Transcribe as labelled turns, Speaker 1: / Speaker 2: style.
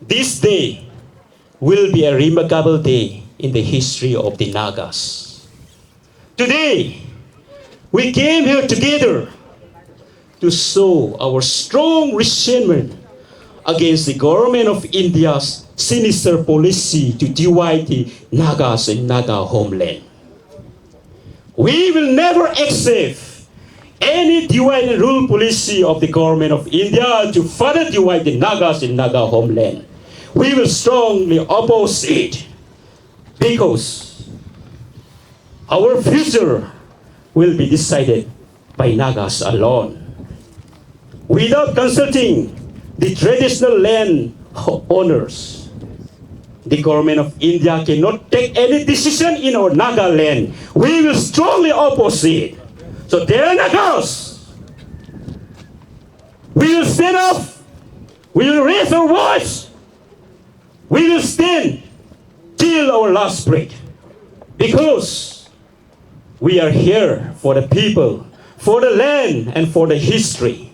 Speaker 1: This day will be a remarkable day in the history of the Nagas. Today, we came here together to show our strong resentment against the government of India's sinister policy to divide the Nagas and Naga homeland. We will never accept any divide and rule policy of the government of India to further divide the Nagas and Naga homeland. We will strongly oppose it because our future will be decided by Nagas alone. Without consulting the traditional land owners, the government of India cannot take any decision in our Naga land. We will strongly oppose it. So dear Nagas, we will stand up. We will raise our voice. We will stand till our last breath. Because we are here for the people, for the land, and for the history.